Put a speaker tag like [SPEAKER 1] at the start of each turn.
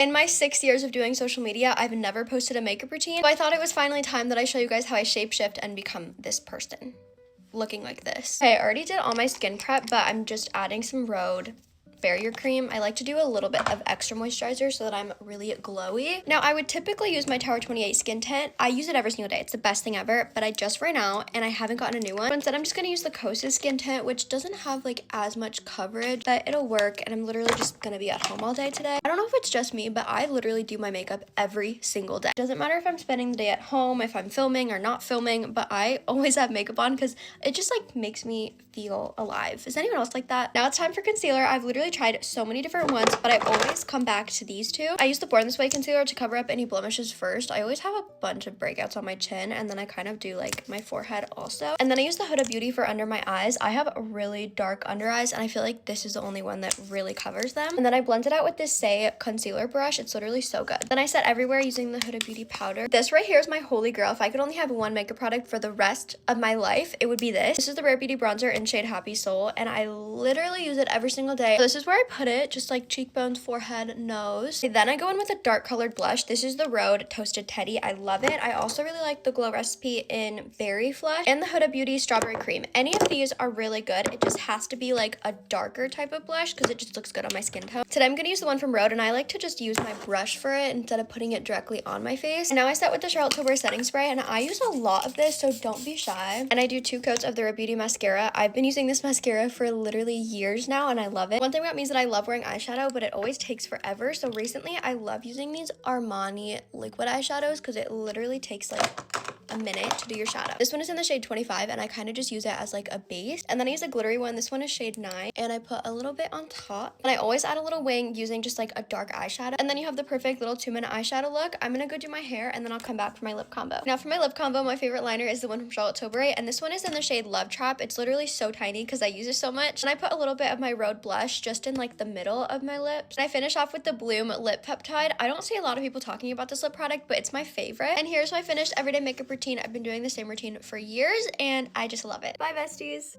[SPEAKER 1] In my 6 years of doing social media, I've never posted a makeup routine, so I thought it was finally time that I show you guys how I shapeshift and become this person. Looking like this. Okay, I already did all my skin prep, but I'm just adding some Rhode barrier cream. I like to do a little bit of extra moisturizer so that I'm really glowy. Now, I would typically use my Tower 28 skin tint. I use it every single day. It's the best thing ever, but I just ran out and I haven't gotten a new one. So instead, I'm just gonna use the Kosas skin tint, which doesn't have like as much coverage, but it'll work, and I'm literally just gonna be at home all day today. I don't know if it's just me, but I literally do my makeup every single day. It doesn't matter if I'm spending the day at home, if I'm filming or not filming, but I always have makeup on because it just like makes me feel alive. Is anyone else like that? Now it's time for concealer. I've literally tried so many different ones, but I always come back to these two. I use the Born This Way concealer to cover up any blemishes first. I always have a bunch of breakouts on my chin, and then I kind of do like my forehead also. And then I use the Huda Beauty for under my eyes. I have really dark under eyes, and I feel like this is the only one that really covers them. And then I blend it out with this Say concealer brush. It's literally so good. Then I set everywhere using the Huda Beauty powder. This right here is my holy grail. If I could only have one makeup product for the rest of my life, it would be this. This is the Rare Beauty bronzer in shade Happy Soul, and I literally use it every single day. So this is where I put it, just like cheekbones, forehead, nose. Then I go in with a dark colored blush. This is the Rhode Toasted Teddy. I love it. I also really like the Glow Recipe in Berry Flush and the Huda Beauty Strawberry Cream. Any of these are really good. It just has to be like a darker type of blush because it just looks good on my skin tone. Today I'm going to use the one from Rhode, and I like to just use my brush for it instead of putting it directly on my face. And now I set with the Charlotte Tilbury setting spray, and I use a lot of this, so don't be shy. And I do 2 coats of the Rare Beauty mascara. I've been using this mascara for literally years now, and I love it. One thing about me is that I love wearing eyeshadow, but it always takes forever. So recently I love using these Armani liquid eyeshadows because it literally takes like a minute to do your shadow. This one is in the shade 25, and I kind of just use it as like a base. And then I use a glittery one. This one is shade 9, and I put a little bit on top. And I always add a little wing using just like a dark eyeshadow. And then you have the perfect little 2-minute eyeshadow look. I'm gonna go do my hair, and then I'll come back for my lip combo. Now for my lip combo, my favorite liner is the one from Charlotte Tilbury, and this one is in the shade Love Trap. It's literally so tiny because I use it so much. And I put a little bit of my Rhode blush just in like the middle of my lips. And I finish off with the Bloom Lip Peptide. I don't see a lot of people talking about this lip product, but it's my favorite. And here's my finished everyday makeup routine. I've been doing the same routine for years, and I just love it. Bye, besties.